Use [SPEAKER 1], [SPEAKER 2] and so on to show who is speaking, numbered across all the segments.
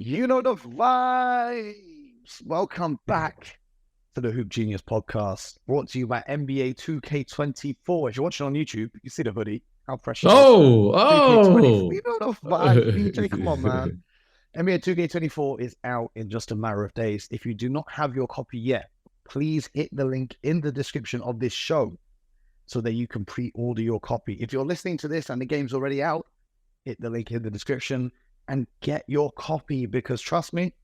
[SPEAKER 1] You know the vibes. Welcome back to the Hoop Genius podcast, brought to you by NBA 2K24. If you're watching on YouTube, you see the hoodie. How fresh it is.
[SPEAKER 2] Oh,
[SPEAKER 1] 2K24.
[SPEAKER 2] oh.
[SPEAKER 1] You know the vibes. BJ, come on, man. NBA 2K24 is out in just a matter of days. If you do not have your copy yet, please hit the link in the description of this show so that you can pre-order your copy. If you're listening to this and the game's already out, hit the link in the description and get your copy, because trust me,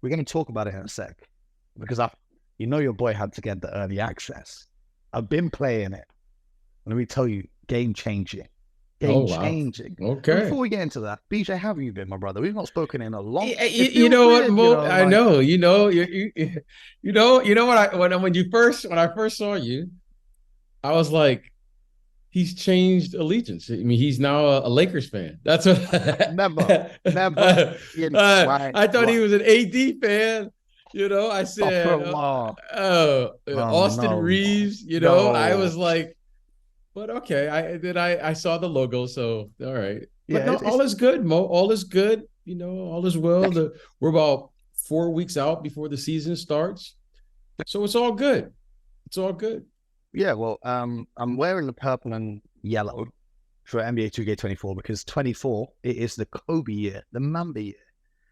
[SPEAKER 1] we're going to talk about it in a sec. Because your boy had to get the early access. I've been playing it. Let me tell you, game changing. Game changing.
[SPEAKER 2] Wow. Okay.
[SPEAKER 1] Before we get into that, BJ, how have you been, my brother? We've not spoken in a long time.
[SPEAKER 2] You know what, Mo? I know. You know what? When I first saw you, I was like, he's changed allegiance. I mean, he's now a Lakers fan. That's what.
[SPEAKER 1] Never.
[SPEAKER 2] I thought he was an AD fan. You know, I said, Austin Reeves. You know, I was like, but okay. I saw the logo, so all right. But no, all is good, Mo. All is good. You know, all is well. We're about 4 weeks out before the season starts, so it's all good. It's all good.
[SPEAKER 1] Yeah, well, I'm wearing the purple and yellow for NBA 2K24 because 24, it is the Kobe year, the Mamba year.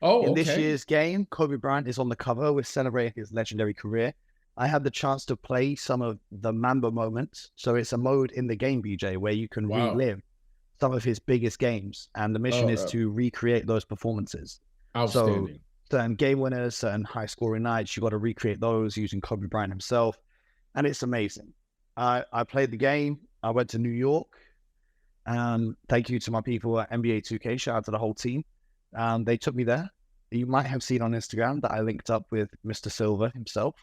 [SPEAKER 2] Oh,
[SPEAKER 1] In this year's game, Kobe Bryant is on the cover. We're celebrating his legendary career. I had the chance to play some of the Mamba moments. So it's a mode in the game, BJ, where you can relive some of his biggest games. And the mission is to recreate those performances.
[SPEAKER 2] Outstanding.
[SPEAKER 1] So certain game winners, certain high scoring nights, you got to recreate those using Kobe Bryant himself. And it's amazing. I played the game. I went to New York. Thank you to my people at NBA 2K. Shout out to the whole team. They took me there. You might have seen on Instagram that I linked up with Mr. Silver himself,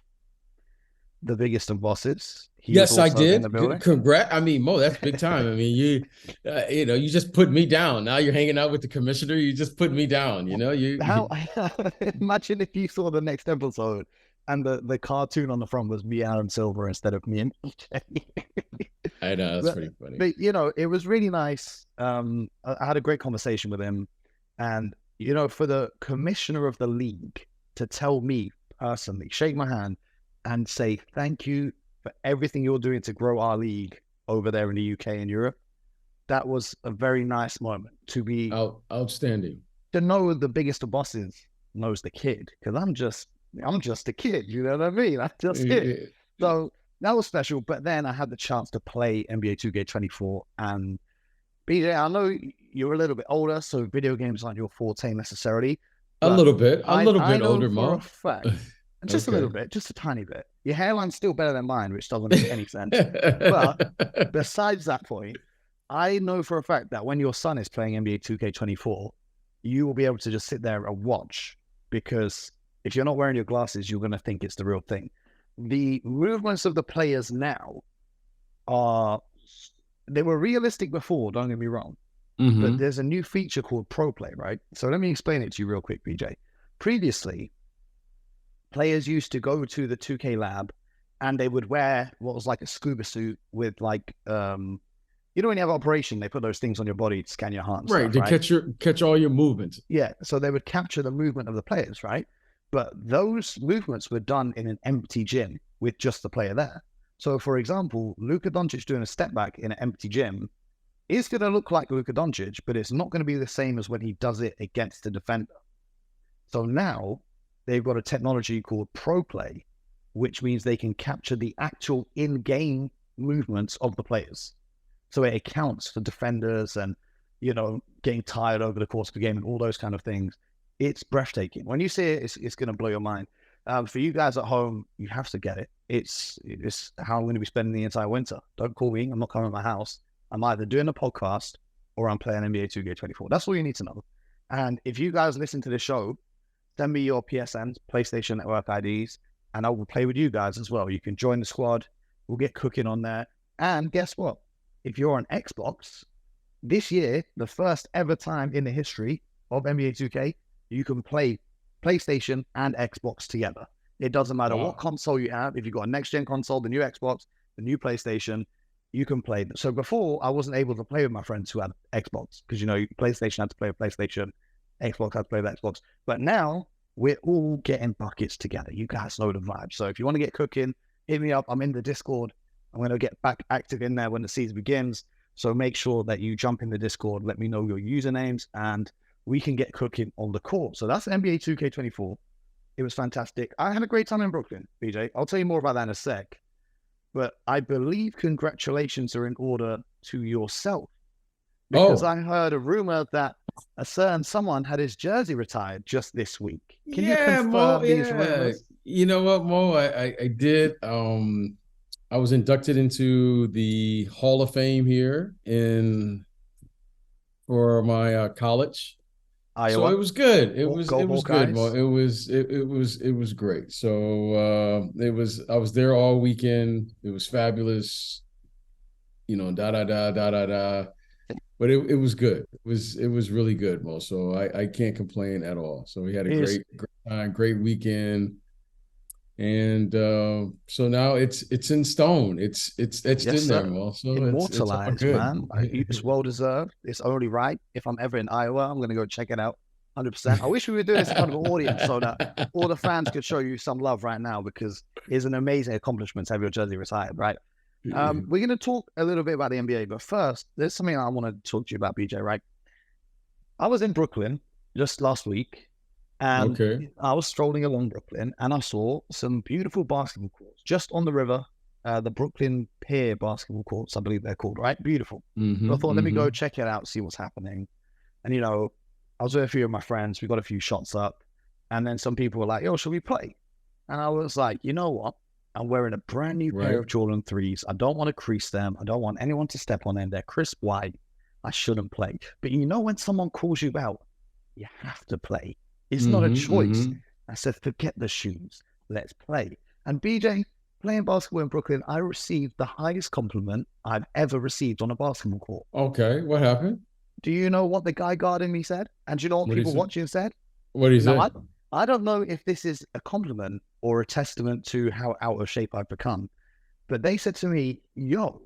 [SPEAKER 1] the biggest of bosses.
[SPEAKER 2] Yes, I did. Congrats. I mean, Mo, that's big time. I mean, you just put me down. Now you're hanging out with the commissioner. You just put me down. You know,
[SPEAKER 1] imagine if you saw the next episode and the cartoon on the front was me, Aaron Silver, instead of me and BJ.
[SPEAKER 2] I know, that's pretty funny.
[SPEAKER 1] But, you know, it was really nice. I had a great conversation with him. And, you know, for the commissioner of the league to tell me personally, shake my hand and say, thank you for everything you're doing to grow our league over there in the UK and Europe, that was a very nice moment to be
[SPEAKER 2] outstanding.
[SPEAKER 1] To know the biggest of bosses knows the kid, because I'm just a kid, you know what I mean? I'm just a kid. So that was special. But then I had the chance to play NBA 2K24. And BJ, I know you're a little bit older, so video games aren't your forte necessarily.
[SPEAKER 2] A little bit older,
[SPEAKER 1] Mo. For a fact, just a little bit, just a tiny bit. Your hairline's still better than mine, which doesn't make any sense. But besides that point, I know for a fact that when your son is playing NBA 2K24, you will be able to just sit there and watch, because if you're not wearing your glasses, you're going to think it's the real thing. The movements of the players now they were realistic before, don't get me wrong.
[SPEAKER 2] Mm-hmm.
[SPEAKER 1] But there's a new feature called Pro Play, right? So let me explain it to you real quick, BJ. Previously, players used to go to the 2K lab and they would wear what was like a scuba suit with like, when you have operation, they put those things on your body to scan your heart.
[SPEAKER 2] Right, to catch all your movements.
[SPEAKER 1] Yeah, so they would capture the movement of the players, right? But those movements were done in an empty gym with just the player there. So, for example, Luka Doncic doing a step back in an empty gym is going to look like Luka Doncic, but it's not going to be the same as when he does it against the defender. So now they've got a technology called Pro Play, which means they can capture the actual in-game movements of the players. So it accounts for defenders and, getting tired over the course of the game and all those kind of things. It's breathtaking. When you see it, it's going to blow your mind. For you guys at home, you have to get it. It's how I'm going to be spending the entire winter. Don't call me. I'm not coming to my house. I'm either doing a podcast or I'm playing NBA 2K24. That's all you need to know. And if you guys listen to this show, send me your PSNs, PlayStation Network IDs, and I will play with you guys as well. You can join the squad. We'll get cooking on there. And guess what? If you're on Xbox, this year, the first ever time in the history of NBA 2K, you can play PlayStation and Xbox together. It doesn't matter what console you have. If you've got a next-gen console, the new Xbox, the new PlayStation, you can play them. So before, I wasn't able to play with my friends who had Xbox because, PlayStation had to play with PlayStation, Xbox, I play with Xbox. But now we're all getting buckets together. You guys know the vibe. So if you want to get cooking, hit me up. I'm in the Discord. I'm going to get back active in there when the season begins. So make sure that you jump in the Discord. Let me know your usernames and we can get cooking on the court. So that's NBA 2K24. It was fantastic. I had a great time in Brooklyn, BJ. I'll tell you more about that in a sec. But I believe congratulations are in order to yourself. Because I heard a rumor that a certain someone had his jersey retired just this week. Can you confirm these rumors?
[SPEAKER 2] You know what, Mo? I did. I was inducted into the Hall of Fame here for my college. Iowa. So it was good. It was good, Mo. It was great. So I was there all weekend. It was fabulous. You know, da. But it was good. It was really good, Mo. So I can't complain at all. So we had a great time, great weekend. And so now it's in stone. It's in there, Mo. So
[SPEAKER 1] immortalized, man. It's well deserved. It's only right. If I'm ever in Iowa, I'm gonna go check it out. 100%. I wish we would do this in front of an audience so that all the fans could show you some love right now, because it's an amazing accomplishment to have your jersey retired, right? We're going to talk a little bit about the NBA, but first, there's something I want to talk to you about, BJ, right? I was in Brooklyn just last week, and I was strolling along Brooklyn, and I saw some beautiful basketball courts just on the river, the Brooklyn Pier basketball courts, I believe they're called, right? Beautiful. So I thought, let me go check it out, see what's happening. And, you know, I was with a few of my friends, we got a few shots up, and then some people were like, yo, should we play? And I was like, you know what? I'm wearing a brand new pair of Jordan 3s. I don't want to crease them. I don't want anyone to step on them. They're crisp white. I shouldn't play. But you know, when someone calls you out, you have to play. It's not a choice. I said, forget the shoes. Let's play. And BJ, playing basketball in Brooklyn, I received the highest compliment I've ever received on a basketball court.
[SPEAKER 2] Okay, what happened?
[SPEAKER 1] Do you know what the guy guarding me said? And do you know what people watching said?
[SPEAKER 2] What did he say?
[SPEAKER 1] I don't know if this is a compliment or a testament to how out of shape I've become, but they said to me, yo,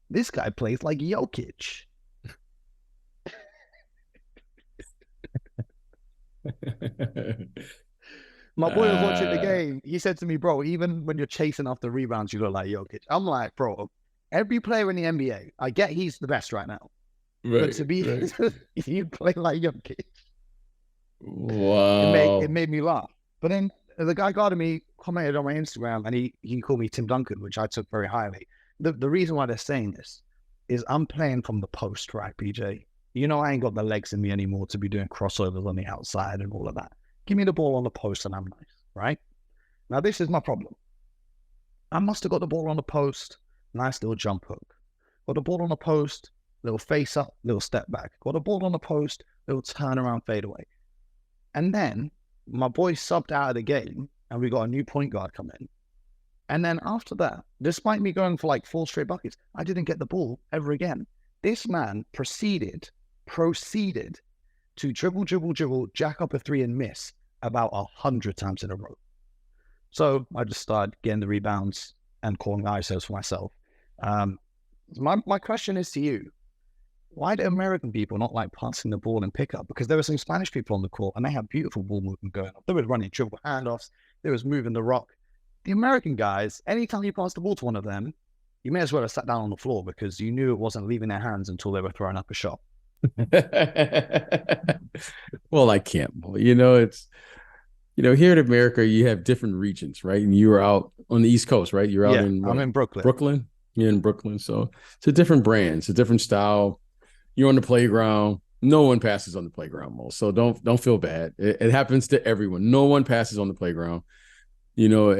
[SPEAKER 1] this guy plays like Jokic. My boy was watching the game. He said to me, bro, even when you're chasing after rebounds, you look like Jokic. I'm like, bro, every player in the NBA, I get he's the best right now. But to be, you play like Jokic.
[SPEAKER 2] Wow.
[SPEAKER 1] It made me laugh. But then the guy guarding me commented on my Instagram, and he called me Tim Duncan, which I took very highly. The reason why they're saying this is I'm playing from the post, right, BJ? You know, I ain't got the legs in me anymore to be doing crossovers on the outside and all of that. Give me the ball on the post and I'm nice, right? Now, this is my problem. I must have got the ball on the post, nice little jump hook. Got the ball on the post, little face up, little step back. Got the ball on the post, little turn around, fade away. And then my boy subbed out of the game and we got a new point guard come in. And then after that, despite me going for like 4 straight buckets, I didn't get the ball ever again. This man proceeded to dribble, jack up a 3 and miss about 100 times in a row. So I just started getting the rebounds and calling ISOs for myself. My question is to you. Why do American people not like passing the ball and pick up? Because there were some Spanish people on the court and they had beautiful ball movement going on. They were running dribble handoffs. They was moving the rock. The American guys, anytime you pass the ball to one of them, you may as well have sat down on the floor because you knew it wasn't leaving their hands until they were throwing up a shot.
[SPEAKER 2] Well, I can't. You know, it's, you know, here in America, you have different regions, right? And you were out on the East Coast, right? You're out
[SPEAKER 1] I'm in Brooklyn.
[SPEAKER 2] Brooklyn? You're in Brooklyn. So it's a different brand. It's a different style. You're on the playground. No one passes on the playground, Mo. So don't feel bad. It happens to everyone. No one passes on the playground. You know,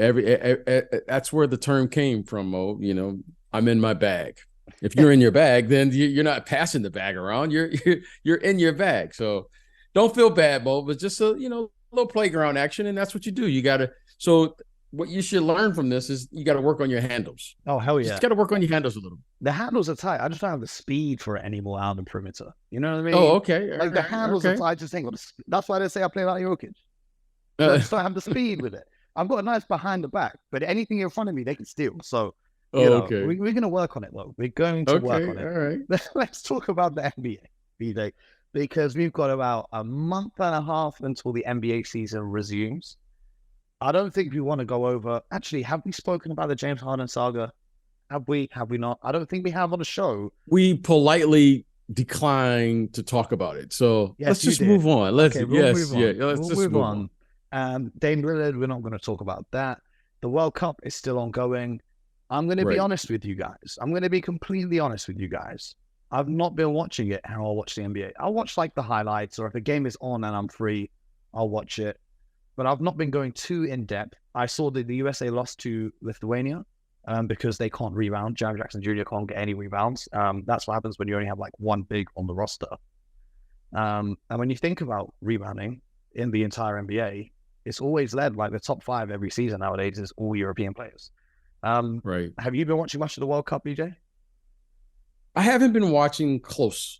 [SPEAKER 2] that's where the term came from, Mo. You know, I'm in my bag. If you're in your bag, then you're not passing the bag around. You're in your bag. So don't feel bad, Mo. But just a little playground action, and that's what you do. You gotta. So what you should learn from this is you got to work on your handles.
[SPEAKER 1] Oh, hell yeah.
[SPEAKER 2] Just got to work on your handles a little.
[SPEAKER 1] The handles are tight. I just don't have the speed for it anymore out on the perimeter. You know what I mean?
[SPEAKER 2] Oh, okay.
[SPEAKER 1] Like the handles are tight. I just think that's why they say I play like Jokic. I just don't have the speed with it. I've got a nice behind the back, but anything in front of me, they can steal. So,
[SPEAKER 2] okay.
[SPEAKER 1] We're going to work on it, though. We're going to work on it.
[SPEAKER 2] All right.
[SPEAKER 1] Let's talk about the NBA, BJ. because we've got about a month and a half until the NBA season resumes. I don't think we want to go over. Actually, have we spoken about the James Harden saga? Have we? Have we not? I don't think we have on the show.
[SPEAKER 2] We politely decline to talk about it. So
[SPEAKER 1] yes,
[SPEAKER 2] let's just move on. Let's
[SPEAKER 1] okay,
[SPEAKER 2] we'll
[SPEAKER 1] move on.
[SPEAKER 2] Let's just move on.
[SPEAKER 1] Dame Lillard, we're not going to talk about that. The World Cup is still ongoing. I'm going to be honest with you guys. I'm going to be completely honest with you guys. I've not been watching it how I watch the NBA. I'll watch like the highlights, or if a game is on and I'm free, I'll watch it. But I've not been going too in depth. I saw that the USA lost to Lithuania because they can't rebound. Jaren Jackson Jr. can't get any rebounds. That's what happens when you only have like one big on the roster. And when you think about rebounding in the entire NBA, it's always led like the top 5 every season nowadays is all European players.
[SPEAKER 2] Right.
[SPEAKER 1] Have you been watching much of the World Cup, BJ?
[SPEAKER 2] I haven't been watching close.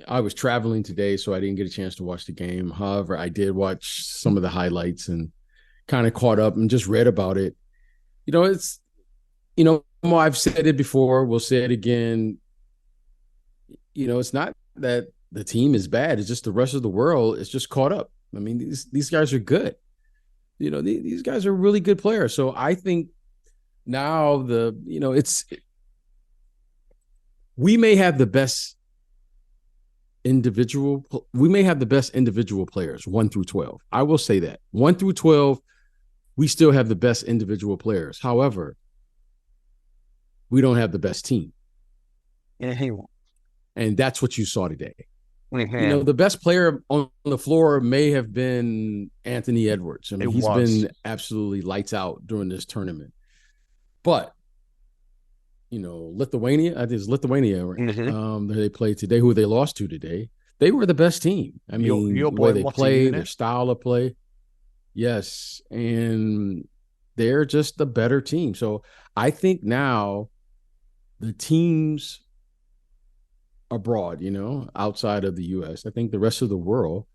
[SPEAKER 2] I was traveling today, so I didn't get a chance to watch the game. However, I did watch some of the highlights and kind of caught up and just read about it. You know, it's, you know, I've said it before, we'll say it again. You know, it's not that the team is bad. It's just the rest of the world is just caught up. I mean, these guys are good. You know, these guys are really good players. So I think now we may have the best individual players 1 through 12. I will say that 1 through 12, we still have the best individual players. However, we don't have the best team. And that's what you saw today. You know, the best player on the floor may have been Anthony Edwards. I mean, he's been absolutely lights out during this tournament. But, you know, Lithuania, I think it's Lithuania, they played today, who they lost to today. They were the best team. I mean, the way they play, their style of play. Yes. And they're just the better team. So I think now the teams abroad, you know, outside of the U.S., I think the rest of the world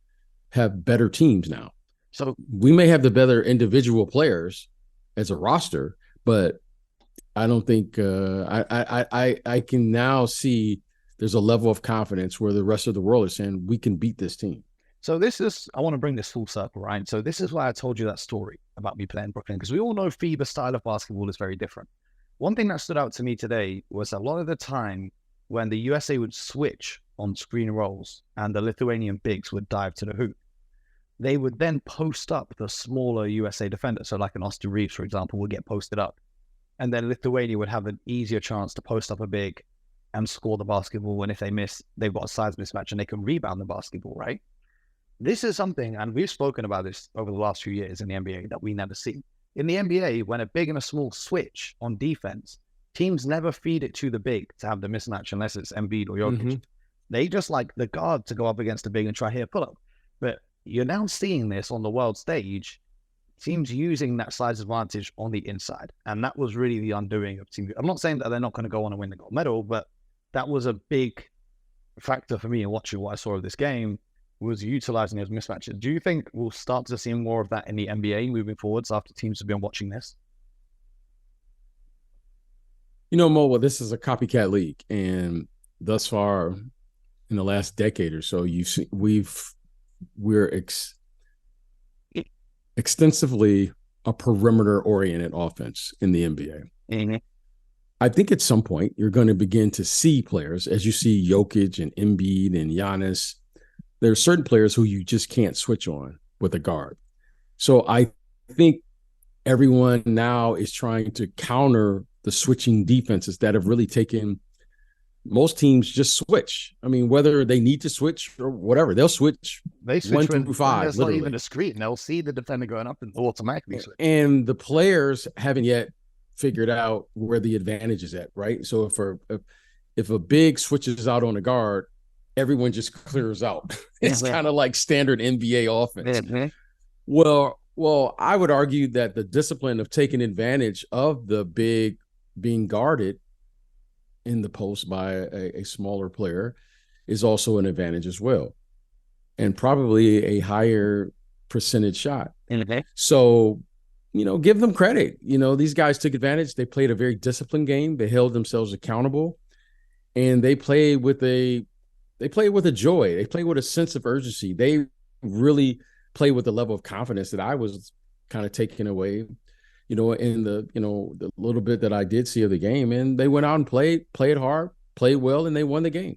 [SPEAKER 2] have better teams now. So we may have the better individual players as a roster, but I don't think I can now see there's a level of confidence where the rest of the world is saying we can beat this team.
[SPEAKER 1] So I want to bring this full circle, right? So this is why I told you that story about me playing Brooklyn, because we all know FIBA style of basketball is very different. One thing that stood out to me today was a lot of the time when the USA would switch on screen rolls and the Lithuanian bigs would dive to the hoop, they would then post up the smaller USA defender. So like an Austin Reeves, for example, would get posted up. And then Lithuania would have an easier chance to post up a big and score the basketball. And if they miss, they've got a size mismatch and they can rebound the basketball, right? This is something, and we've spoken about this over the last few years in the NBA, that we never see. In the NBA, when a big and a small switch on defense, teams never feed it to the big to have the mismatch unless it's Embiid or Jokic. Mm-hmm. They just like the guard to go up against the big and try hit a pull-up. But you're now seeing this on the world stage, teams using that size advantage on the inside. And that was really the undoing of Team. I'm not saying that they're not going to go on and win the gold medal, but that was a big factor for me in watching what I saw of this game, was utilizing those mismatches. Do you think we'll start to see more of that in the NBA moving forwards after teams have been watching this?
[SPEAKER 2] You know, Mo, well, this is a copycat league, and thus far in the last decade or so, we're extensively a perimeter-oriented offense in the NBA. Mm-hmm. I think at some point you're going to begin to see players, as you see Jokic and Embiid and Giannis. There are certain players who you just can't switch on with a guard. So I think everyone now is trying to counter the switching defenses that have really taken most teams just switch. I mean, whether they need to switch or whatever, they'll switch.
[SPEAKER 1] They switch
[SPEAKER 2] 1 through 5.
[SPEAKER 1] There's not even a screen. They'll see the defender going up and automatically switch.
[SPEAKER 2] And the players haven't yet figured out where the advantage is at, right? So if a big switches out on a guard, everyone just clears out. It's kind of like standard NBA offense. Mm-hmm. Well, I would argue that the discipline of taking advantage of the big being guarded in the post by a smaller player is also an advantage as well, and probably a higher percentage shot. Mm-hmm. So, you know, give them credit. You know, these guys took advantage. They played a very disciplined game. They held themselves accountable, and they played with a They play with a joy. They play with a sense of urgency. They really play with a level of confidence that I was kind of taken away, in the little bit that I did see of the game. And they went out and played hard, played well, and they won the game.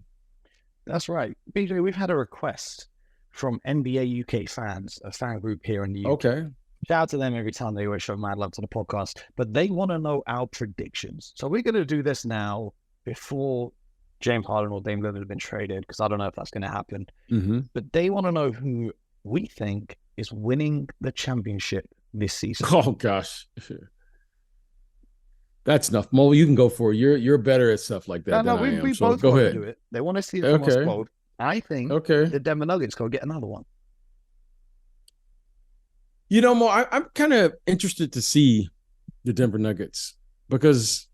[SPEAKER 1] That's right. BJ, we've had a request from NBA UK fans, a fan group here in the UK.
[SPEAKER 2] Okay.
[SPEAKER 1] Shout out to them every time they always show mad love to the podcast, but they want to know our predictions. So we're going to do this now before James Harden or Dame Lillard have been traded, because I don't know if that's going to happen.
[SPEAKER 2] Mm-hmm.
[SPEAKER 1] But they want to know who we think is winning the championship this season.
[SPEAKER 2] Oh gosh, that's enough. Mo, you can go for it. You're better at stuff like that.
[SPEAKER 1] We
[SPEAKER 2] so
[SPEAKER 1] both
[SPEAKER 2] go
[SPEAKER 1] want
[SPEAKER 2] ahead.
[SPEAKER 1] to do it. They want to see it from us both. I think the Denver Nuggets go get another one.
[SPEAKER 2] Mo, I'm kind of interested to see the Denver Nuggets because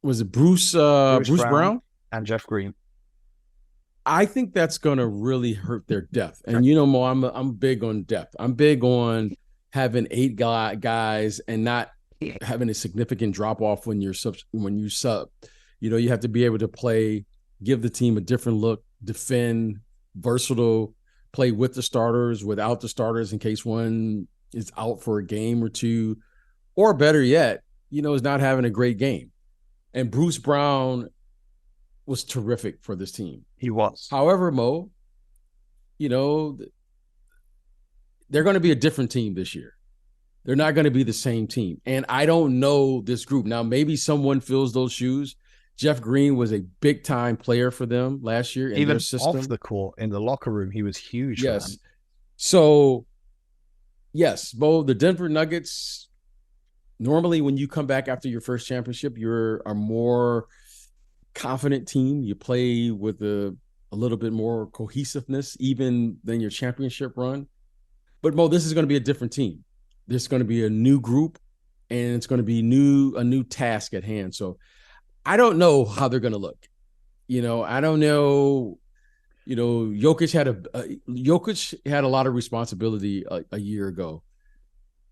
[SPEAKER 2] was it Bruce Brown
[SPEAKER 1] and Jeff Green?
[SPEAKER 2] I think that's going to really hurt their depth. And Mo, I'm big on depth. I'm big on having 8 guys and not having a significant drop off when you sub. You have to be able to play, give the team a different look, defend, versatile, play with the starters, without the starters in case one is out for a game or two, or better yet, is not having a great game. And Bruce Brown was terrific for this team.
[SPEAKER 1] He was.
[SPEAKER 2] However, Mo, they're going to be a different team this year. They're not going to be the same team. And I don't know this group. Now, maybe someone fills those shoes. Jeff Green was a big-time player for them last year in their system.
[SPEAKER 1] Off the court, in the locker room, he was huge.
[SPEAKER 2] Yes. So, yes, Bo, the Denver Nuggets, normally when you come back after your first championship, you're a more confident team. You play with a little bit more cohesiveness even than your championship run. But Mo, this is going to be a different team. This is going to be a new group, and it's going to be a new task at hand. So I don't know how they're going to look. I don't know. Jokic had a lot of responsibility a year ago,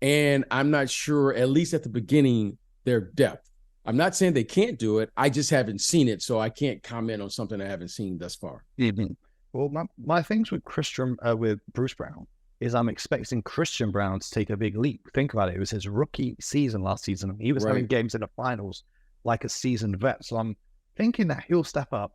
[SPEAKER 2] and I'm not sure. At least at the beginning, their depth. I'm not saying they can't do it. I just haven't seen it, so I can't comment on something I haven't seen thus far.
[SPEAKER 1] Mm-hmm. Well, my things with with Bruce Brown is I'm expecting Christian Brown to take a big leap. Think about it. It was his rookie season last season. He was having games in the finals like a seasoned vet. So I'm thinking that he'll step up.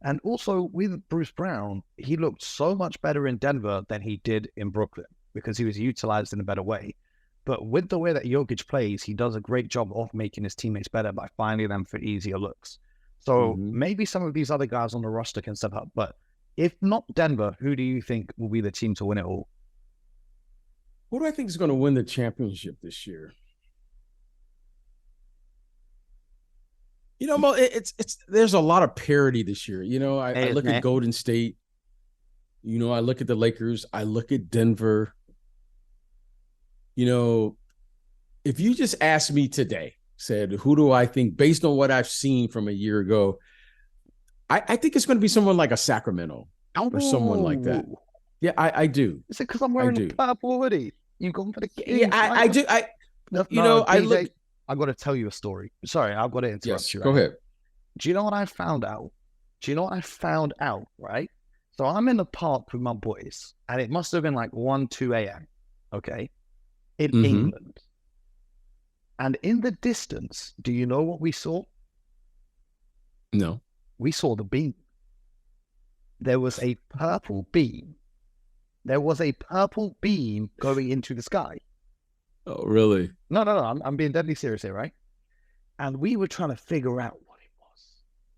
[SPEAKER 1] And also with Bruce Brown, he looked so much better in Denver than he did in Brooklyn because he was utilized in a better way. But with the way that Jokic plays, he does a great job of making his teammates better by finding them for easier looks. So maybe some of these other guys on the roster can step up. But if not Denver, who do you think will be the team to win it all?
[SPEAKER 2] Who do I think is going to win the championship this year? Mo, it's there's a lot of parity this year. I look at Golden State. I look at the Lakers. I look at Denver. If you just asked me today, said, who do I think, based on what I've seen from a year ago, I think it's going to be someone like a Sacramento or someone like that. Yeah, I do.
[SPEAKER 1] Is it because I'm wearing a purple hoodie? You've gone for the game.
[SPEAKER 2] Yeah, I do. I look.
[SPEAKER 1] I've got to tell you a story. Sorry, I've got to interrupt you.
[SPEAKER 2] Go ahead.
[SPEAKER 1] Do you know what I found out? Right? So I'm in the park with my boys, and it must have been like 1, 2 a.m. Okay, in England. And in the distance, do you know what we saw?
[SPEAKER 2] No.
[SPEAKER 1] We saw the beam. There was a purple beam. There was a purple beam going into the sky.
[SPEAKER 2] Oh, really?
[SPEAKER 1] No. I'm being deadly serious here, right? And we were trying to figure out what it was.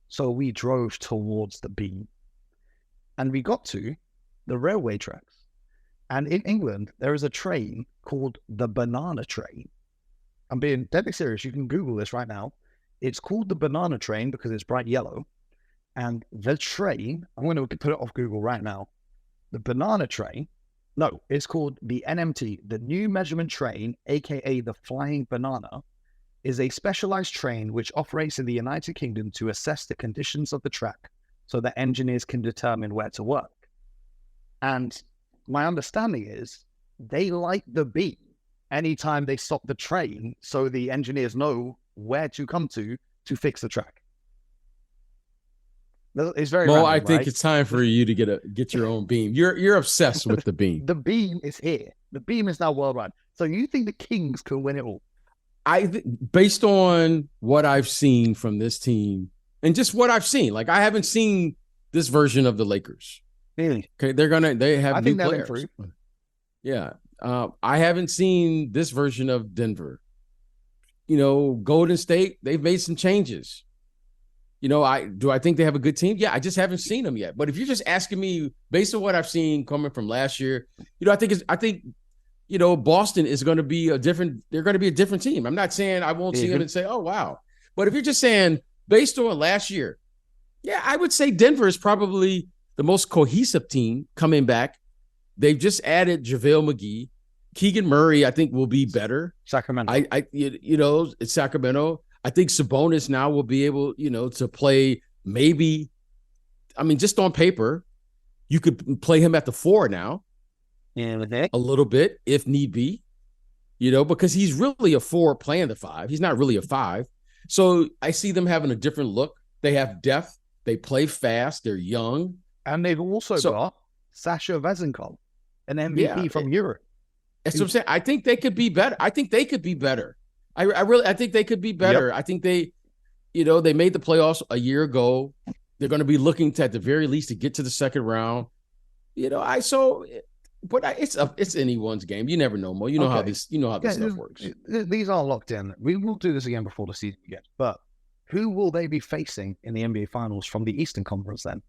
[SPEAKER 1] So we drove towards the beam. And we got to the railway tracks. And in England, there is a train called the Banana Train. I'm being deadly serious. You can Google this right now. It's called the Banana Train because it's bright yellow. And the train, I'm going to put it off Google right now. The Banana Train, no, it's called the NMT, the New Measurement Train, aka the Flying Banana, is a specialized train which operates in the United Kingdom to assess the conditions of the track so that engineers can determine where to work. And my understanding is they light the beam anytime they stop the train so the engineers know where to come to fix the track. It's very
[SPEAKER 2] Mo,
[SPEAKER 1] random,
[SPEAKER 2] I think
[SPEAKER 1] right?
[SPEAKER 2] it's time for you to get your own beam. You're obsessed with the beam.
[SPEAKER 1] The beam is here. The beam is now worldwide. So you think the Kings can win it all?
[SPEAKER 2] Based on what I've seen from this team and just what I've seen, like I haven't seen this version of the Lakers.
[SPEAKER 1] Really?
[SPEAKER 2] Okay, they have
[SPEAKER 1] I
[SPEAKER 2] new
[SPEAKER 1] think they'll
[SPEAKER 2] players.
[SPEAKER 1] improve.
[SPEAKER 2] Yeah. I haven't seen this version of Denver. You know, Golden State, they've made some changes. You know, I think they have a good team? Yeah, I just haven't seen them yet. But if you're just asking me based on what I've seen coming from last year, you know, I think you know, Boston is going to be they're going to be a different team. I'm not saying I won't see them and say, oh, wow. But if you're just saying based on last year, yeah, I would say Denver is probably the most cohesive team coming back. They've just added JaVale McGee. Keegan Murray, I think, will be better.
[SPEAKER 1] Sacramento.
[SPEAKER 2] You know, it's Sacramento. I think Sabonis now will be able, you know, to play maybe, I mean, just on paper, you could play him at the 4 now.
[SPEAKER 1] Yeah,
[SPEAKER 2] a little bit if need be, you know, because he's really a 4 playing the 5. He's not really a 5. So I see them having a different look. They have depth. They play fast. They're young.
[SPEAKER 1] And they've also got Sasha Vezenkov, an MVP from Europe.
[SPEAKER 2] That's what I'm saying. I think they could be better. I think they could be better. I think they could be better. Yep. I think they, you know, they made the playoffs a year ago. They're going to be looking to, at the very least, to get to the second round. You know, it's anyone's game. You never know, Mo. You know how this stuff works.
[SPEAKER 1] These are locked in. We will do this again before the season begins. But who will they be facing in the NBA Finals from the Eastern Conference then?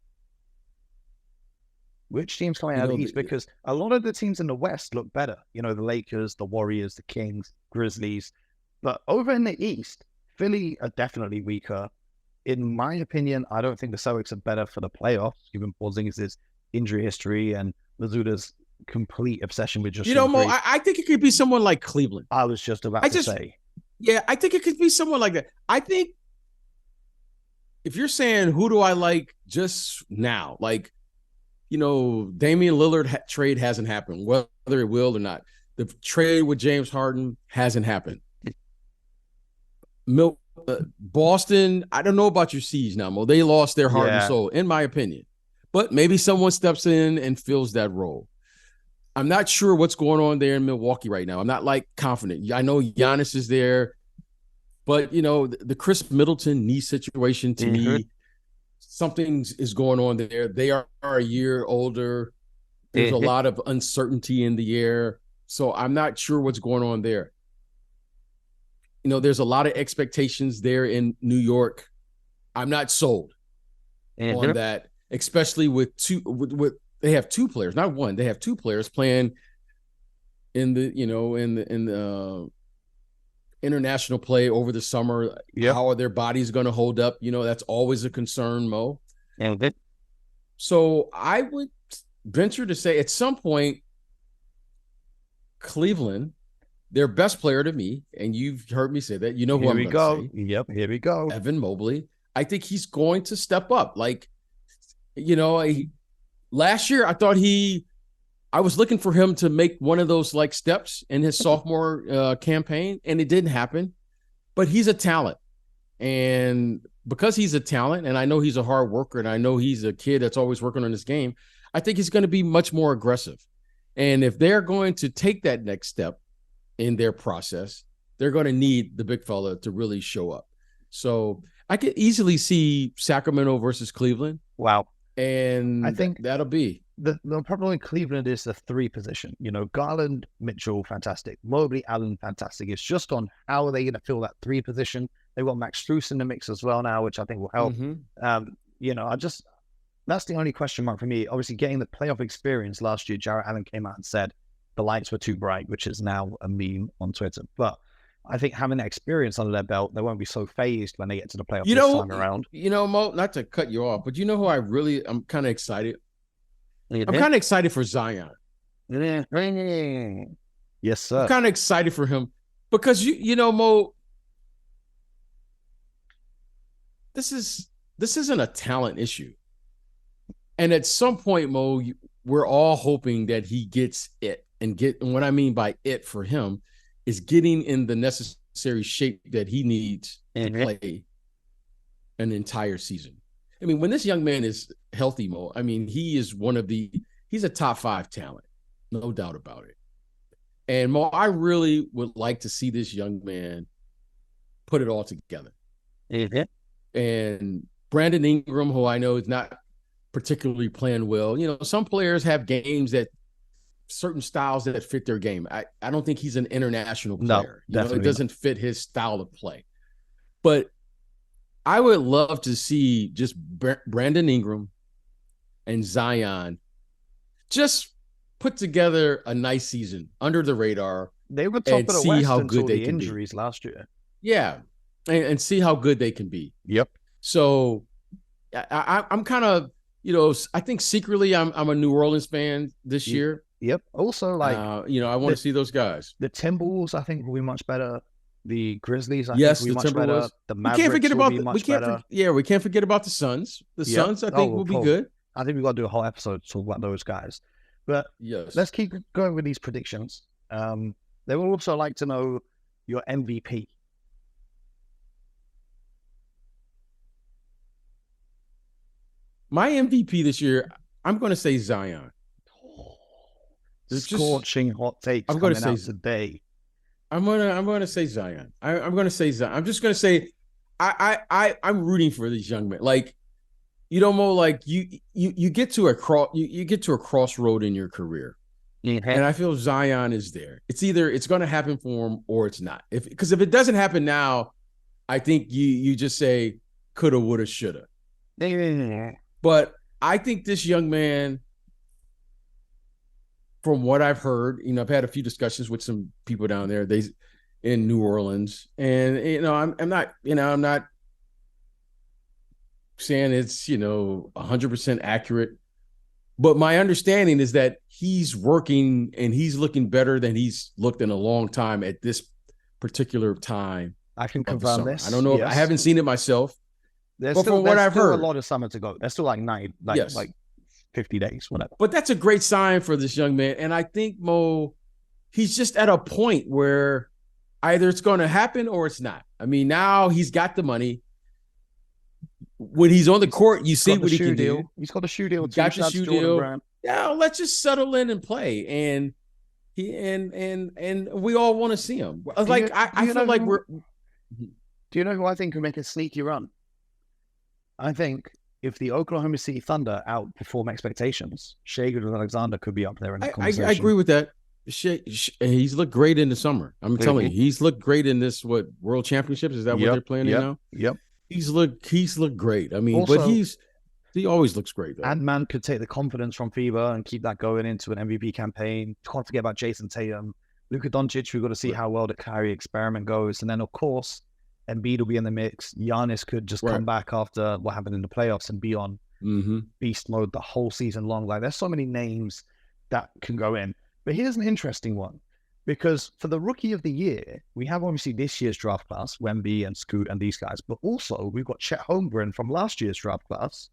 [SPEAKER 1] Which teams coming out of the East? Because a lot of the teams in the West look better. You know, the Lakers, the Warriors, the Kings, Grizzlies. But over in the East, Philly are definitely weaker. In my opinion, I don't think the Celtics are better for the playoffs, given Porzingis' injury history and Mazzulla's complete obsession with just.
[SPEAKER 2] You know, Mo, I think it could be someone like Cleveland.
[SPEAKER 1] I was just about to say.
[SPEAKER 2] Yeah, I think it could be someone like that. I think if you're saying who do I like just now, like, you know, Damian Lillard trade hasn't happened, whether it will or not. The trade with James Harden hasn't happened. Boston, I don't know about your Siege now, Mo. They lost their heart and soul, in my opinion. But maybe someone steps in and fills that role. I'm not sure what's going on there in Milwaukee right now. I'm not like confident. I know Giannis is there, but you know, the Chris Middleton knee situation to me, something is going on there. They are a year older. There's a lot of uncertainty in the air. So I'm not sure what's going on there. You know, there's a lot of expectations there in New York. I'm not sold on that, especially with they have 2 players, not one. They have 2 players playing in the, you know, in the international play over the summer. Yep. How are their bodies going to hold up? You know, that's always a concern, Mo. So I would venture to say at some point, Cleveland, their best player to me, and you've heard me say that, you know who I'm going to say.
[SPEAKER 1] Yep, here we go.
[SPEAKER 2] Evan Mobley. I think he's going to step up. Like, you know, last year I thought I was looking for him to make one of those like steps in his sophomore campaign, and it didn't happen. But he's a talent. And because he's a talent, and I know he's a hard worker, and I know he's a kid that's always working on his game, I think he's going to be much more aggressive. And if they're going to take that next step in their process, they're going to need the big fella to really show up. So I could easily see Sacramento versus Cleveland.
[SPEAKER 1] Wow.
[SPEAKER 2] And I think that'll be.
[SPEAKER 1] The problem in Cleveland is the 3 position. You know, Garland, Mitchell, fantastic. Mobley, Allen, fantastic. It's just on how are they going to fill that 3 position. They've got Max Strus in the mix as well now, which I think will help. You know, that's the only question mark for me. Obviously, getting the playoff experience last year, Jarrett Allen came out and said the lights were too bright, which is now a meme on Twitter. But I think having that experience under their belt, they won't be so phased when they get to the playoffs this time around.
[SPEAKER 2] You know, Mo, not to cut you off, but you know who I'm kind of excited? I'm kind of excited for Zion.
[SPEAKER 1] Yes, sir.
[SPEAKER 2] I'm kind of excited for him because, you know, Mo, this isn't a talent issue. And at some point, Mo, we're all hoping that he gets it. And what I mean by it for him is getting in the necessary shape that he needs to play an entire season. I mean, when this young man is healthy, Mo, I mean, he's a top 5 talent, no doubt about it. And Mo, I really would like to see this young man put it all together.
[SPEAKER 1] Mm-hmm.
[SPEAKER 2] And Brandon Ingram, who I know is not particularly playing well, some players have games that certain styles that fit their game. I don't think he's an international player.
[SPEAKER 1] No,
[SPEAKER 2] it doesn't fit his style of play. But I would love to see just Brandon Ingram and Zion just put together a nice season under the radar.
[SPEAKER 1] They were top of the West until the injuries last year.
[SPEAKER 2] Yeah, and see how good they can be.
[SPEAKER 1] Yep.
[SPEAKER 2] So I'm kind of, I think secretly I'm a New Orleans fan this year.
[SPEAKER 1] Yep. Also, like,
[SPEAKER 2] I want to see those guys.
[SPEAKER 1] The Timberwolves, I think, will be much better. The Grizzlies, I think, will be much better. The Mavericks will be much better.
[SPEAKER 2] We can't forget about the Suns. The Suns, I think, will be good.
[SPEAKER 1] I think we've got to do a whole episode to talk about those guys. But let's keep going with these predictions. They would also like to know your MVP.
[SPEAKER 2] My MVP this year, I'm going to say Zion.
[SPEAKER 1] Scorching hot takes. I'm going to say today.
[SPEAKER 2] I'm going to say Zion. I'm going to say Zion. I'm just going to say I'm rooting for these young men. Like, Mo, like you get to a crossroad in your career. Mm-hmm. And I feel Zion is there. It's either it's going to happen for him or it's not. Because if it doesn't happen now, I think you just say coulda, woulda, shoulda. But I think this young man, from what I've heard, I've had a few discussions with some people down there. In New Orleans, and I'm not saying it's 100% accurate, but my understanding is that he's working and he's looking better than he's looked in a long time at this particular time.
[SPEAKER 1] I can confirm this.
[SPEAKER 2] I don't know. Yes. I haven't seen it myself.
[SPEAKER 1] But from what I've heard, a lot of summer to go. There's still like 50 days, whatever.
[SPEAKER 2] But that's a great sign for this young man. And I think, Mo, he's just at a point where either it's going to happen or it's not. I mean, now he's got the money. When he's on the court, you see what he can do.
[SPEAKER 1] He's got a shoe deal.
[SPEAKER 2] Got the shoe deal. Now let's just settle in and play. And we all want to see him. I feel like we're.
[SPEAKER 1] Do you know who I think could make a sneaky run? I think if the Oklahoma City Thunder outperform expectations, Shai Gilgeous-Alexander could be up there in the conversation.
[SPEAKER 2] I agree with that. He's looked great in the summer. I'm telling you, he's looked great in this World Championships. Is that what they're playing in now?
[SPEAKER 1] Yep.
[SPEAKER 2] He's looked great. I mean, also, but he always looks great. Though.
[SPEAKER 1] Ant-Man could take the confidence from FIBA and keep that going into an MVP campaign. Can't forget about Jason Tatum, Luka Doncic. We've got to see how well the Kyrie experiment goes, and then of course, Embiid will be in the mix. Giannis could just come back after what happened in the playoffs and be on beast mode the whole season long. Like, there's so many names that can go in. But here's an interesting one, because for the Rookie of the Year, we have obviously this year's draft class, Wemby and Scoot and these guys, but also we've got Chet Holmgren from last year's draft class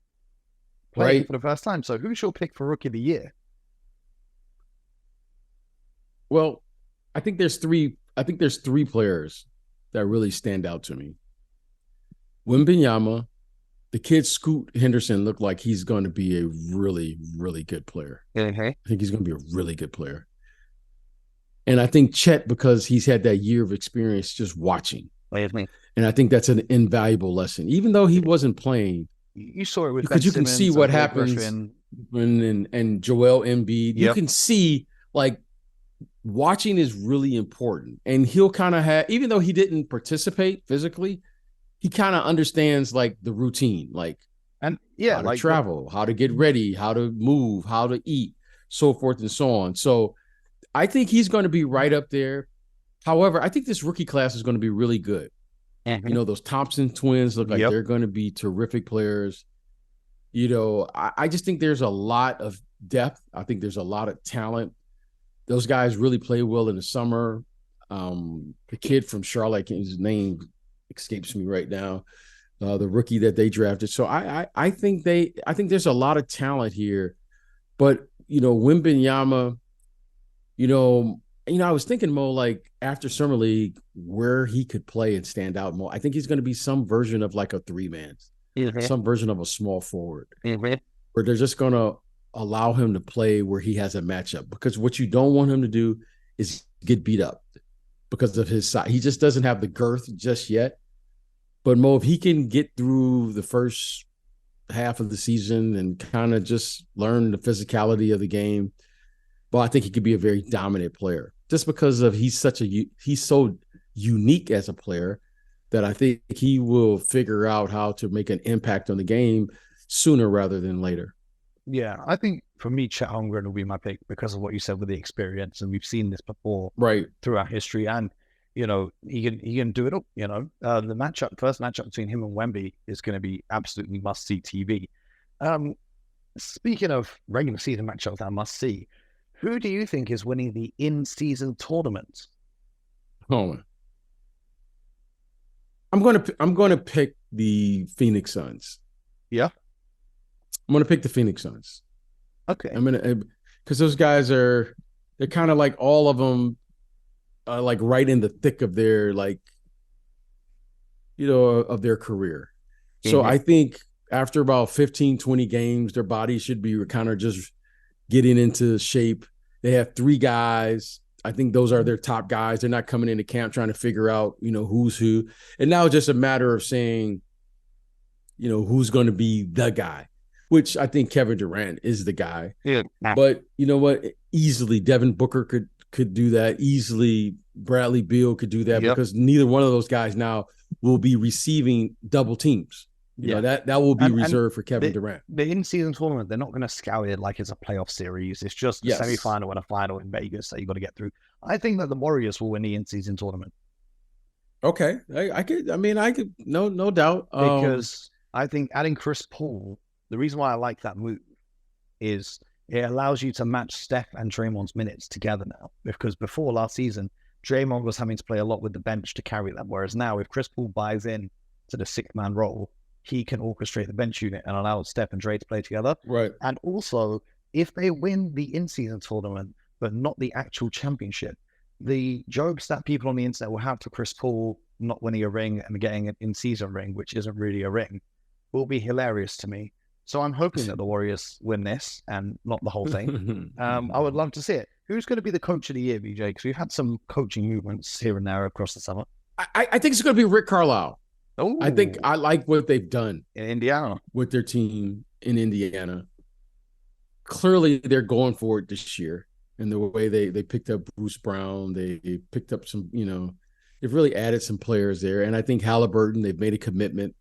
[SPEAKER 1] playing for the first time. So who's your pick for Rookie of the Year?
[SPEAKER 2] Well, I think there's three players that really stand out to me. Wembanyama, the kid Scoot Henderson looked like he's going to be a really, really good player.
[SPEAKER 1] Mm-hmm.
[SPEAKER 2] I think he's going to be a really good player. And I think Chet, because he's had that year of experience just watching. And I think that's an invaluable lesson. Even though he wasn't playing.
[SPEAKER 1] You saw it with
[SPEAKER 2] because you can see what happens and Joel Embiid. You can see, like, watching is really important. And he'll kind of have, even though he didn't participate physically, he kind of understands, like, the routine, like,
[SPEAKER 1] and
[SPEAKER 2] how to travel, how to get ready, how to move, how to eat, so forth and so on. So I think he's going to be right up there. However, I think this rookie class is going to be really good. Mm-hmm. Those Thompson twins look like they're going to be terrific players. I just think there's a lot of depth. I think there's a lot of talent. Those guys really play well in the summer. The kid from Charlotte, his name escapes me right now, the rookie that they drafted. So I think there's a lot of talent here. But, Wembanyama, I was thinking, Mo, like, after Summer League, where he could play and stand out more. I think he's going to be some version of like a 3-man. some version of a small forward,
[SPEAKER 1] Mm-hmm.
[SPEAKER 2] where they're just going to allow him to play where he has a matchup. Because what you don't want him to do is get beat up because of his size. He just doesn't have the girth just yet. But Mo, if he can get through the first half of the season and kind of just learn the physicality of the game, well, I think he could be a very dominant player just because of he's so unique as a player that I think he will figure out how to make an impact on the game sooner rather than later.
[SPEAKER 1] Yeah, I think for me, Chet Holmgren will be my pick because of what you said with the experience, and we've seen this before,
[SPEAKER 2] right,
[SPEAKER 1] throughout history. And he can do it all. The first matchup between him and Wemby is going to be absolutely must see TV. Speaking of regular season matchups that must see, who do you think is winning the in-season tournament?
[SPEAKER 2] Oh, I'm going to pick the Phoenix Suns.
[SPEAKER 1] Yeah,
[SPEAKER 2] I'm going to pick the Phoenix Suns.
[SPEAKER 1] Okay.
[SPEAKER 2] Because those guys they're kind of like all of them, like right in the thick of their of their career. So I think after about 15, 20 games, their bodies should be kind of just getting into shape. They have 3 guys. I think those are their top guys. They're not coming into camp trying to figure out, who's who. And now it's just a matter of saying, who's going to be the guy, which I think Kevin Durant is the guy.
[SPEAKER 1] Yeah.
[SPEAKER 2] But you know what? Easily Devin Booker could do that. Easily Bradley Beal could do that because neither one of those guys now will be receiving double teams. That will be reserved for Kevin Durant.
[SPEAKER 1] The in-season tournament, they're not going to scout it like it's a playoff series. It's just a semi-final and a final in Vegas that you got to get through. I think that the Warriors will win the in-season tournament.
[SPEAKER 2] Okay, I could. No doubt.
[SPEAKER 1] Because I think adding Chris Paul, the reason why I like that move is it allows you to match Steph and Draymond's minutes together now. Because before last season, Draymond was having to play a lot with the bench to carry them. Whereas now, if Chris Paul buys in to the 6-man role, he can orchestrate the bench unit and allow Steph and Dre to play together.
[SPEAKER 2] Right.
[SPEAKER 1] And also, if they win the in-season tournament, but not the actual championship, the jokes that people on the internet will have to Chris Paul not winning a ring and getting an in-season ring, which isn't really a ring, will be hilarious to me. So I'm hoping that the Warriors win this and not the whole thing. I would love to see it. Who's going to be the coach of the year, BJ? Because we've had some coaching movements here and there across the summer.
[SPEAKER 2] I think it's going to be Rick Carlisle.
[SPEAKER 1] Ooh.
[SPEAKER 2] I think I like what they've done
[SPEAKER 1] in Indiana
[SPEAKER 2] with their team in Indiana. Clearly, they're going for it this year in the way they picked up Bruce Brown. They picked up some, they've really added some players there. And I think Halliburton, they've made a commitment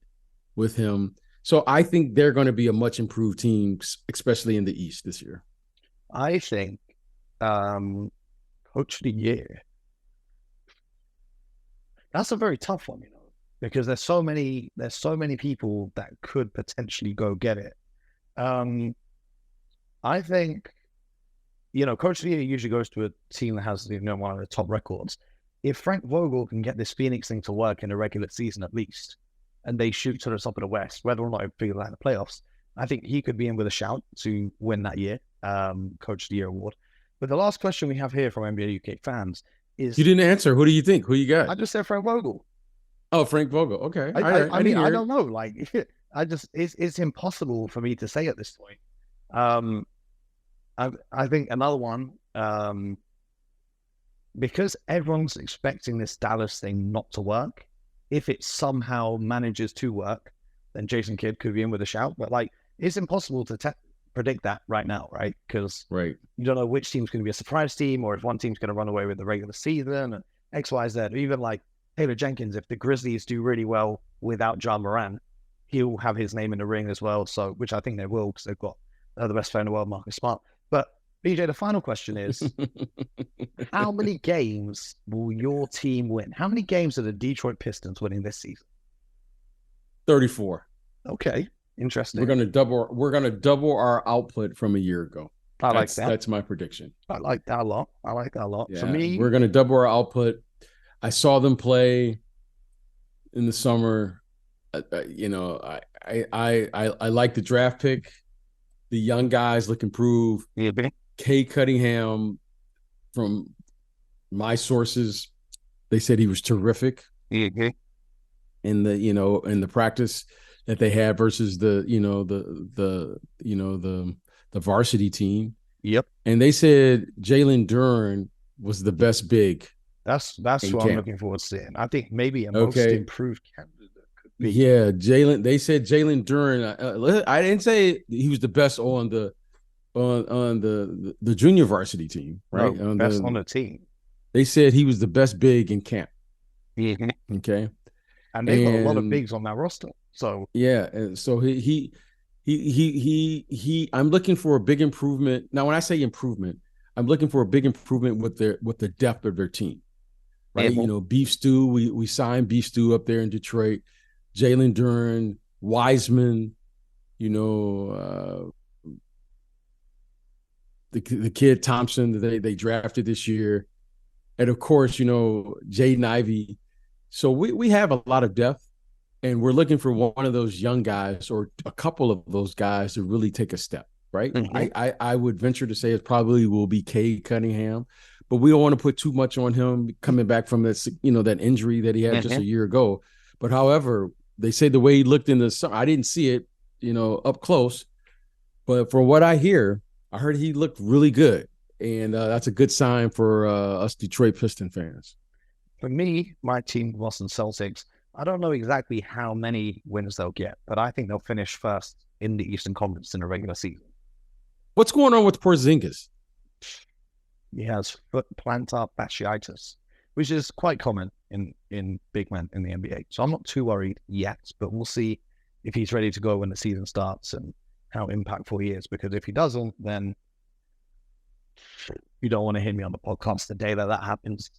[SPEAKER 2] with him. So I think they're going to be a much improved team, especially in the East this year.
[SPEAKER 1] I think coach of the year. That's a very tough one, because there's so many people that could potentially go get it. I think, coach of the year usually goes to a team that has one of the top records. If Frank Vogel can get this Phoenix thing to work in a regular season at least, and they shoot to the top of the West, whether or not they figure out the playoffs, I think he could be in with a shout to win that year, Coach of the Year award. But the last question we have here from NBA UK fans is...
[SPEAKER 2] You didn't answer. Who do you think? Who you got?
[SPEAKER 1] I just said Frank Vogel.
[SPEAKER 2] Oh, Frank Vogel. Okay.
[SPEAKER 1] I mean, I don't know. It's impossible for me to say at this point. I think another one, because everyone's expecting this Dallas thing not to work. If it somehow manages to work, then Jason Kidd could be in with a shout. But it's impossible to predict that right now, right? Because you don't know which team's going to be a surprise team, or if one team's going to run away with the regular season, and X, Y, Z. Or even Taylor Jenkins, if the Grizzlies do really well without Ja Morant, he'll have his name in the ring as well. So, which I think they will, because they've got the best player in the world, Marcus Smart. But BJ, the final question is, how many games will your team win? How many games are the Detroit Pistons winning this season?
[SPEAKER 2] 34.
[SPEAKER 1] Okay, interesting.
[SPEAKER 2] We're gonna double our output from a year ago.
[SPEAKER 1] I like that.
[SPEAKER 2] That's my prediction.
[SPEAKER 1] I like that a lot.
[SPEAKER 2] Yeah,
[SPEAKER 1] for me,
[SPEAKER 2] we're gonna double our output. I saw them play in the summer. I like the draft pick. The young guys look improved. Cade Cunningham, from my sources, they said he was terrific in the practice. that they had versus the varsity team.
[SPEAKER 1] Yep.
[SPEAKER 2] And they said Jalen Duren was the best big.
[SPEAKER 1] That's what camp. I'm looking forward to seeing. I think maybe a most improved candidate could be.
[SPEAKER 2] Yeah, Jalen. They said Jalen Duren. I didn't say he was the best on the junior varsity team, right?
[SPEAKER 1] No, best on the team.
[SPEAKER 2] They said he was the best big in camp.
[SPEAKER 1] Mm-hmm.
[SPEAKER 2] Okay.
[SPEAKER 1] And they've got a lot of bigs on that roster. So
[SPEAKER 2] yeah, and so he I'm looking for a big improvement. Now, when I say improvement, I'm looking for a big improvement with the depth of their team. Right. Mm-hmm. Beef Stew, we signed Beef Stew up there in Detroit, Jalen Duren, Wiseman, the kid Thompson that they drafted this year. And of course, Jaden Ivey. So we have a lot of depth, and we're looking for one of those young guys or a couple of those guys to really take a step, right? Mm-hmm. I would venture to say it probably will be Cade Cunningham, but we don't want to put too much on him coming back from that, that injury that he had just a year ago. But however, they say the way he looked in the summer, I didn't see it, up close, but from what I hear, I heard he looked really good. And that's a good sign for us Detroit Piston fans.
[SPEAKER 1] For me, my team, Boston Celtics, I don't know exactly how many wins they'll get, but I think they'll finish first in the Eastern Conference in the regular season.
[SPEAKER 2] What's going on with Porzingis?
[SPEAKER 1] He has foot plantar fasciitis, which is quite common in big men in the NBA. So I'm not too worried yet, but we'll see if he's ready to go when the season starts and how impactful he is. Because if he doesn't, then you don't want to hear me on the podcast the day that happens.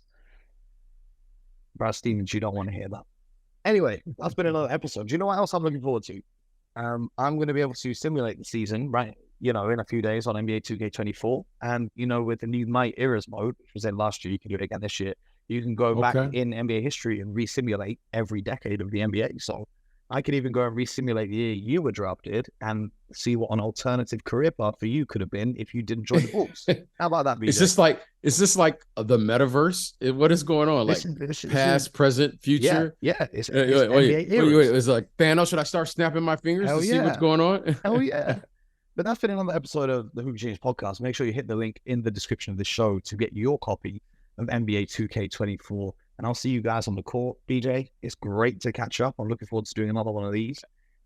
[SPEAKER 1] Brad Stevens, you don't want to hear that. Anyway, that's been another episode. Do you know what else I'm looking forward to? I'm going to be able to simulate the season, right? In a few days on NBA 2K24. And, with the new My Eras mode, which was in last year, you can do it again this year. You can go back in NBA history and re-simulate every decade of the NBA. So I could even go and re-simulate the year you were drafted and see what an alternative career path for you could have been if you didn't join the Bulls. How about that, BJ?
[SPEAKER 2] Is this like the metaverse? What is going on? Like past, present, future?
[SPEAKER 1] Yeah. It's
[SPEAKER 2] wait, it's like, Thanos, should I start snapping my fingers to see what's going on?
[SPEAKER 1] Hell yeah. But that's been another episode of the Hoop Genius podcast. Make sure you hit the link in the description of the show to get your copy of NBA 2K24. And I'll see you guys on the court, BJ. It's great to catch up. I'm looking forward to doing another one of these.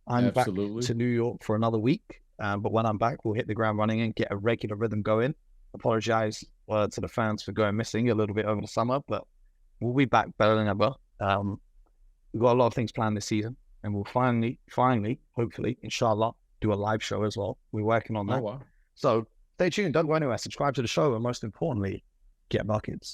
[SPEAKER 1] I'm back to New York for another week. But when I'm back, we'll hit the ground running and get a regular rhythm going. Apologize to the fans for going missing a little bit over the summer, but we'll be back better than ever. We've got a lot of things planned this season, and we'll finally, hopefully, inshallah, do a live show as well. We're working on that. Oh, wow. So stay tuned. Don't go anywhere. Subscribe to the show, and most importantly, get buckets.